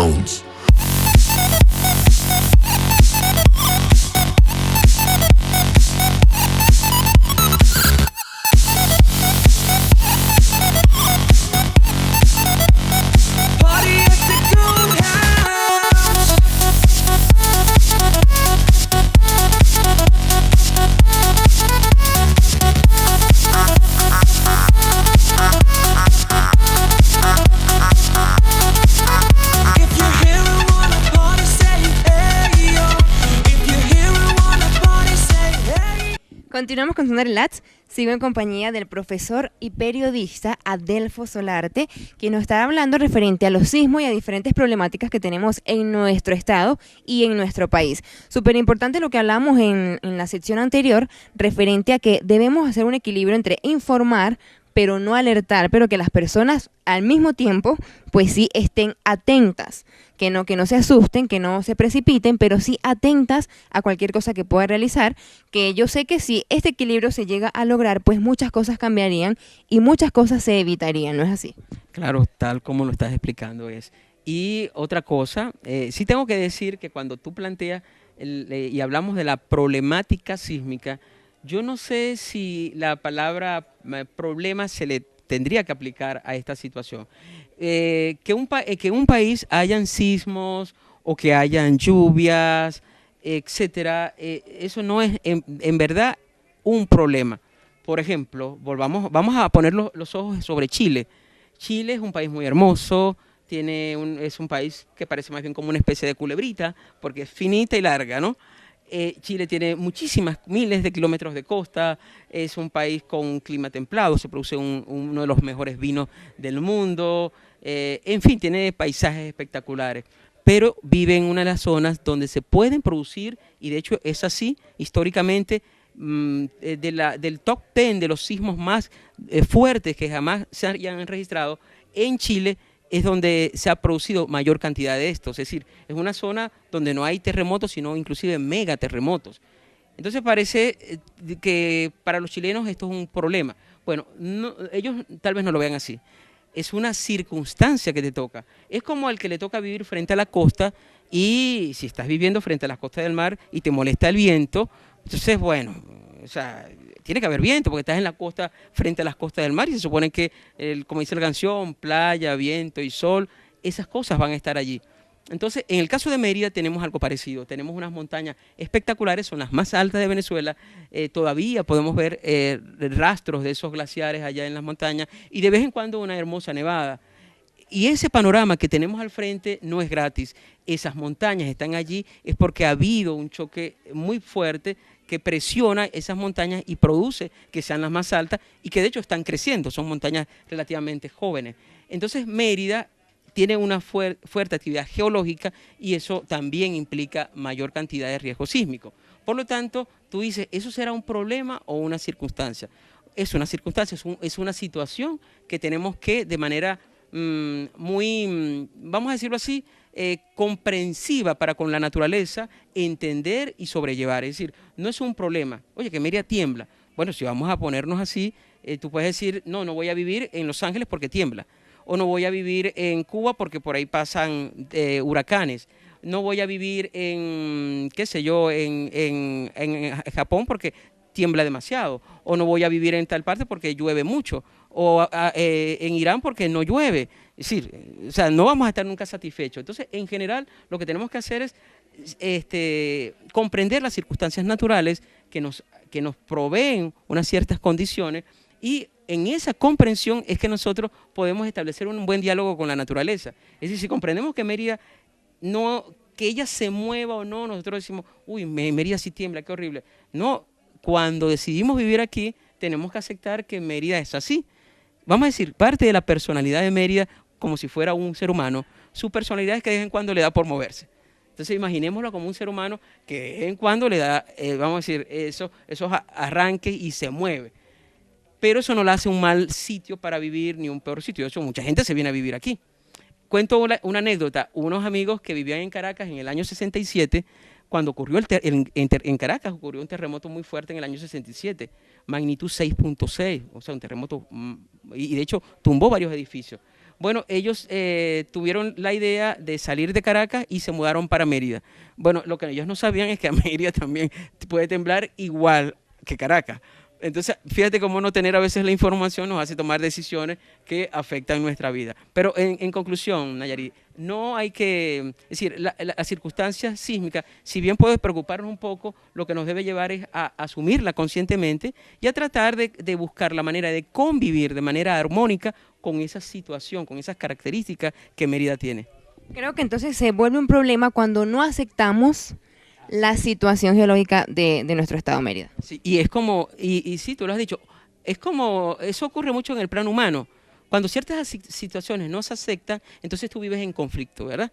Jones. Continuamos con Sonar Relax. Sigo en compañía del profesor y periodista Adelfo Solarte, quien nos está hablando referente a los sismos y a diferentes problemáticas que tenemos en nuestro estado y en nuestro país. Súper importante lo que hablamos en la sección anterior, referente a que debemos hacer un equilibrio entre informar, pero no alertar, pero que las personas al mismo tiempo, pues sí estén atentas, que no se asusten, que no se precipiten, pero sí atentas a cualquier cosa que pueda realizar, que yo sé que si este equilibrio se llega a lograr, pues muchas cosas cambiarían y muchas cosas se evitarían, ¿no es así? Claro, tal como lo estás explicando es. Y otra cosa, sí tengo que decir que cuando tú planteas y hablamos de la problemática sísmica, yo no sé si la palabra problema se le tendría que aplicar a esta situación. Que en un país hayan sismos o que hayan lluvias, etcétera, eso no es en verdad un problema. Por ejemplo, vamos a poner los ojos sobre Chile. Chile es un país muy hermoso, es un país que parece más bien como una especie de culebrita, porque es finita y larga, ¿no? Chile tiene miles de kilómetros de costa, es un país con un clima templado, se produce uno de los mejores vinos del mundo, en fin, tiene paisajes espectaculares, pero vive en una de las zonas donde se pueden producir, y de hecho es así históricamente, del top 10 de los sismos más fuertes que jamás se hayan registrado en Chile, es donde se ha producido mayor cantidad de estos, es decir, es una zona donde no hay terremotos, sino inclusive megaterremotos. Entonces parece que para los chilenos esto es un problema. Bueno, ellos tal vez no lo vean así. Es una circunstancia que te toca. Es como al que le toca vivir frente a la costa, y si estás viviendo frente a la costa del mar y te molesta el viento, entonces bueno, o sea, tiene que haber viento porque estás en la costa, frente a las costas del mar, y se supone que, como dice la canción, playa, viento y sol, esas cosas van a estar allí. Entonces, en el caso de Mérida tenemos algo parecido, tenemos unas montañas espectaculares, son las más altas de Venezuela, todavía podemos ver rastros de esos glaciares allá en las montañas, y de vez en cuando una hermosa nevada. Y ese panorama que tenemos al frente no es gratis, esas montañas están allí, es porque ha habido un choque muy fuerte que presiona esas montañas y produce que sean las más altas, y que de hecho están creciendo, son montañas relativamente jóvenes. Entonces Mérida tiene una fuerte actividad geológica, y eso también implica mayor cantidad de riesgo sísmico. Por lo tanto, tú dices, ¿eso será un problema o una circunstancia? Es una circunstancia, es una situación que tenemos que de manera vamos a decirlo así, comprensiva para con la naturaleza, entender y sobrellevar. Es decir, no es un problema. Oye, que Mérida tiembla. Bueno, si vamos a ponernos así, tú puedes decir, no voy a vivir en Los Ángeles porque tiembla. O no voy a vivir en Cuba porque por ahí pasan huracanes. No voy a vivir en, qué sé yo, en Japón porque tiembla demasiado. O no voy a vivir en tal parte porque llueve mucho. O en Irán porque no llueve. Es decir, o sea, no vamos a estar nunca satisfechos. Entonces, en general, lo que tenemos que hacer es comprender las circunstancias naturales que nos proveen unas ciertas condiciones, y en esa comprensión es que nosotros podemos establecer un buen diálogo con la naturaleza. Es decir, si comprendemos que Mérida que ella se mueva o no, nosotros decimos, uy, Mérida sí tiembla, qué horrible. No, cuando decidimos vivir aquí, tenemos que aceptar que Mérida es así. Vamos a decir, parte de la personalidad de Mérida, como si fuera un ser humano, su personalidad es que de vez en cuando le da por moverse. Entonces imaginémoslo como un ser humano que de vez en cuando le da, vamos a decir, esos arranques y se mueve. Pero eso no le hace un mal sitio para vivir ni un peor sitio. De hecho, mucha gente se viene a vivir aquí. Cuento una anécdota. Unos amigos que vivían en Caracas en el año 67, cuando ocurrió en Caracas, ocurrió un terremoto muy fuerte en el año 67, magnitud 6.6, o sea, un terremoto, y de hecho tumbó varios edificios. Bueno, ellos tuvieron la idea de salir de Caracas y se mudaron para Mérida. Bueno, lo que ellos no sabían es que a Mérida también puede temblar igual que Caracas. Entonces, fíjate cómo no tener a veces la información nos hace tomar decisiones que afectan nuestra vida. Pero en conclusión, Nayarit, no hay que, es decir, la circunstancia sísmica, si bien puede preocuparnos un poco, lo que nos debe llevar es a asumirla conscientemente y a tratar de buscar la manera de convivir de manera armónica con esa situación, con esas características que Mérida tiene. Creo que entonces se vuelve un problema cuando no aceptamos la situación geológica de nuestro estado Mérida. Sí, y es como, y sí, tú lo has dicho, es como, eso ocurre mucho en el plano humano. Cuando ciertas situaciones no se aceptan, entonces tú vives en conflicto, ¿verdad?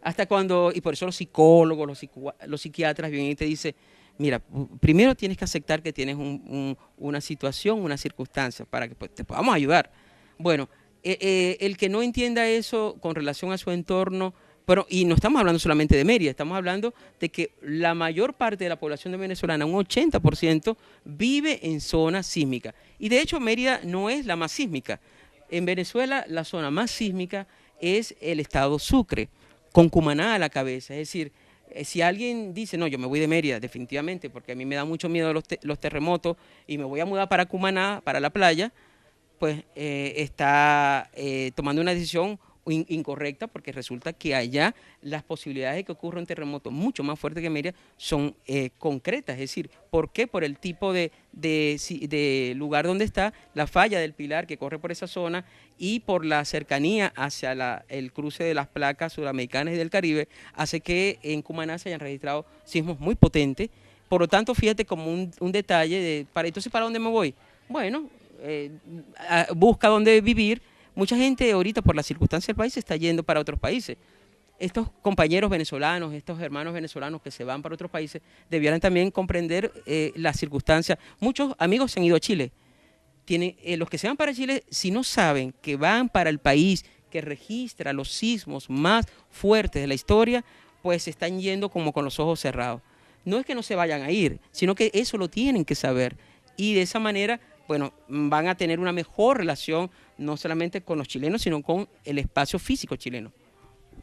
Hasta cuando, y por eso los psicólogos, los psiquiatras vienen y te dicen, mira, primero tienes que aceptar que tienes una situación, una circunstancia, para que pues, te podamos ayudar. Bueno, el que no entienda eso con relación a su entorno, pero, y no estamos hablando solamente de Mérida, estamos hablando de que la mayor parte de la población de venezolana, un 80%, vive en zona sísmica. Y de hecho Mérida no es la más sísmica. En Venezuela la zona más sísmica es el estado Sucre, con Cumaná a la cabeza. Es decir, si alguien dice, no, yo me voy de Mérida, definitivamente, porque a mí me da mucho miedo los terremotos y me voy a mudar para Cumaná, para la playa, pues está tomando una decisión incorrecta, porque resulta que allá las posibilidades de que ocurra un terremoto mucho más fuerte que Mérida son concretas. Es decir, ¿por qué? Por el tipo de lugar donde está, la falla del Pilar que corre por esa zona y por la cercanía hacia el cruce de las placas sudamericanas y del Caribe, hace que en Cumaná se hayan registrado sismos muy potentes. Por lo tanto, fíjate como un detalle entonces, ¿para dónde me voy? Bueno, busca dónde vivir. Mucha gente ahorita por la circunstancia del país se está yendo para otros países. Estos compañeros venezolanos, estos hermanos venezolanos que se van para otros países, debieran también comprender las circunstancias. Muchos amigos se han ido a Chile. Los que se van para Chile, si no saben que van para el país que registra los sismos más fuertes de la historia, pues se están yendo como con los ojos cerrados. No es que no se vayan a ir, sino que eso lo tienen que saber. Y de esa manera, bueno, van a tener una mejor relación, no solamente con los chilenos, sino con el espacio físico chileno.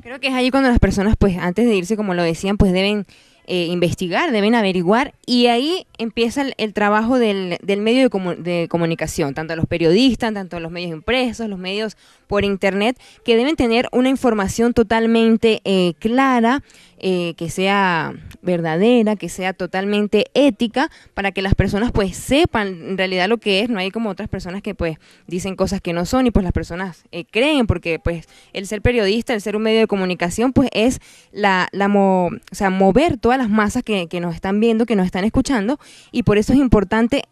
Creo que es allí cuando las personas, pues antes de irse, como lo decían, pues deben investigar, deben averiguar, y ahí empieza el trabajo del medio de comunicación, tanto los periodistas, tanto los medios impresos, los medios por internet, que deben tener una información totalmente clara, que sea verdadera, que sea totalmente ética, para que las personas pues sepan en realidad lo que es. No hay como otras personas que pues dicen cosas que no son y pues las personas creen, porque pues el ser periodista, el ser un medio de comunicación pues es o sea, mover todas las masas que nos están viendo, que nos están escuchando, y por eso es importante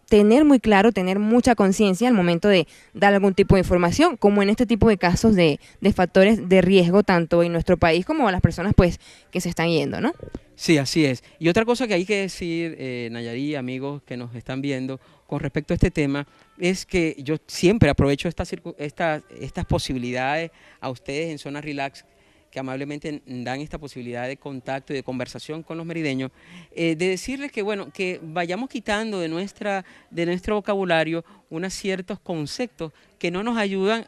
tener muy claro, tener mucha conciencia al momento de dar algún tipo de información, como en este tipo de casos de factores de riesgo, tanto en nuestro país como a las personas pues que se están yendo, ¿no? Sí, así es. Y otra cosa que hay que decir, Nayarit, amigos que nos están viendo, con respecto a este tema, es que yo siempre aprovecho estas posibilidades a ustedes en Zona Relax, que amablemente dan esta posibilidad de contacto y de conversación con los merideños, de decirles que, bueno, que vayamos quitando de nuestro vocabulario unos ciertos conceptos que no nos ayudan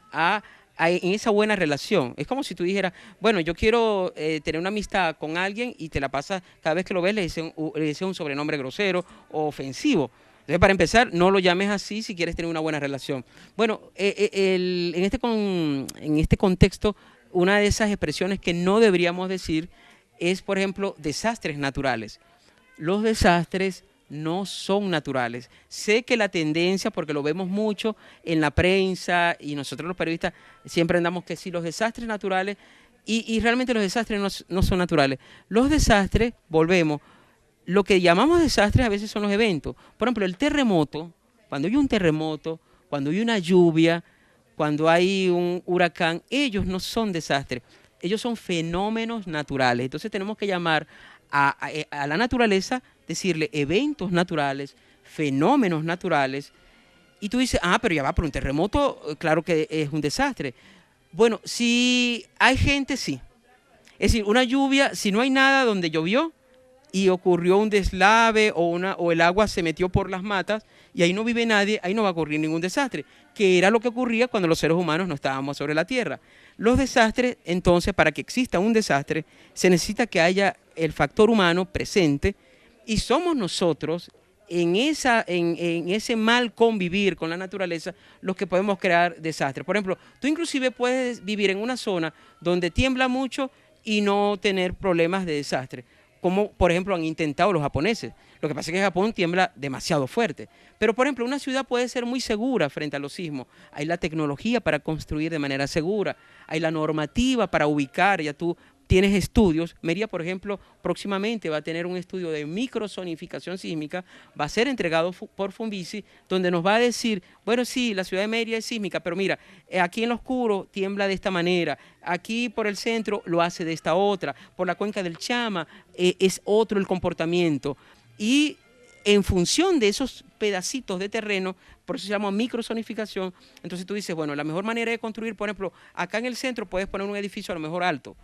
en esa buena relación. Es como si tú dijeras, bueno, yo quiero tener una amistad con alguien y te la pasas, cada vez que lo ves le dices un sobrenombre grosero o ofensivo. Entonces, para empezar, no lo llames así si quieres tener una buena relación. Bueno, en este contexto, una de esas expresiones que no deberíamos decir es, por ejemplo, desastres naturales. Los desastres no son naturales. Sé que la tendencia, porque lo vemos mucho en la prensa y nosotros los periodistas siempre andamos que sí, los desastres naturales, y realmente los desastres no son naturales. Los desastres, volvemos, lo que llamamos desastres a veces son los eventos. Por ejemplo, el terremoto, cuando hay un terremoto, cuando hay una lluvia, cuando hay un huracán, ellos no son desastres, ellos son fenómenos naturales. Entonces tenemos que llamar a la naturaleza, decirle eventos naturales, fenómenos naturales, y tú dices, pero ya va, pero un terremoto, claro que es un desastre. Bueno, si hay gente, sí. Es decir, una lluvia, si no hay nada donde llovió, y ocurrió un deslave o el agua se metió por las matas y ahí no vive nadie, ahí no va a ocurrir ningún desastre, que era lo que ocurría cuando los seres humanos no estábamos sobre la Tierra. Los desastres, entonces, para que exista un desastre, se necesita que haya el factor humano presente y somos nosotros en ese mal convivir con la naturaleza los que podemos crear desastres. Por ejemplo, tú inclusive puedes vivir en una zona donde tiembla mucho y no tener problemas de desastre, como por ejemplo han intentado los japoneses. Lo que pasa es que en Japón tiembla demasiado fuerte. Pero por ejemplo, una ciudad puede ser muy segura frente a los sismos. Hay la tecnología para construir de manera segura, hay la normativa para ubicar, ya tú tienes estudios. Mérida, por ejemplo, próximamente va a tener un estudio de microzonificación sísmica, va a ser entregado por Funvisi, donde nos va a decir, bueno, sí, la ciudad de Mérida es sísmica, pero mira, aquí en lo oscuro tiembla de esta manera, aquí por el centro lo hace de esta otra, por la cuenca del Chama es otro el comportamiento. Y en función de esos pedacitos de terreno, por eso se llama microzonificación, entonces tú dices, bueno, la mejor manera de construir, por ejemplo, acá en el centro puedes poner un edificio a lo mejor alto.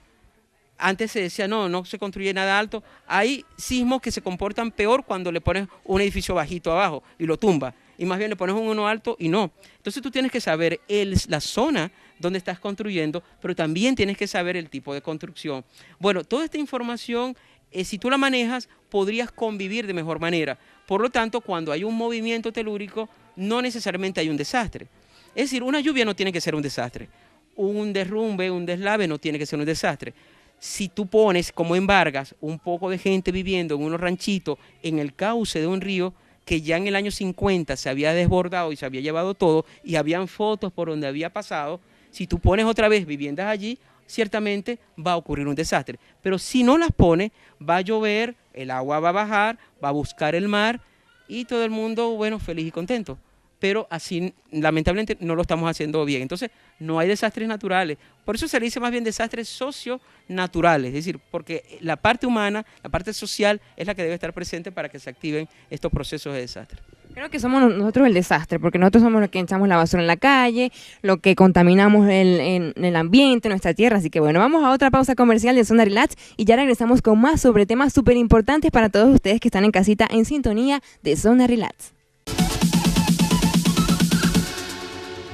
Antes se decía, no se construye nada alto. Hay sismos que se comportan peor cuando le pones un edificio bajito abajo y lo tumba. Y más bien le pones uno alto y no. Entonces tú tienes que saber la zona donde estás construyendo, pero también tienes que saber el tipo de construcción. Bueno, toda esta información, si tú la manejas, podrías convivir de mejor manera. Por lo tanto, cuando hay un movimiento telúrico, no necesariamente hay un desastre. Es decir, una lluvia no tiene que ser un desastre. Un derrumbe, un deslave no tiene que ser un desastre. Si tú pones, como en Vargas, un poco de gente viviendo en unos ranchitos en el cauce de un río que ya en el año 50 se había desbordado y se había llevado todo y habían fotos por donde había pasado, si tú pones otra vez viviendas allí, ciertamente va a ocurrir un desastre. Pero si no las pones, va a llover, el agua va a bajar, va a buscar el mar y todo el mundo, bueno, feliz y contento. Pero así, lamentablemente, no lo estamos haciendo bien. Entonces, no hay desastres naturales. Por eso se le dice más bien desastres socio-naturales, es decir, porque la parte humana, la parte social, es la que debe estar presente para que se activen estos procesos de desastre. Creo que somos nosotros el desastre, porque nosotros somos los que echamos la basura en la calle, lo que contaminamos en el ambiente, nuestra tierra. Así que bueno, vamos a otra pausa comercial de Zona Relax y ya regresamos con más sobre temas súper importantes para todos ustedes que están en casita en sintonía de Zona Relax.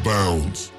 Bounce.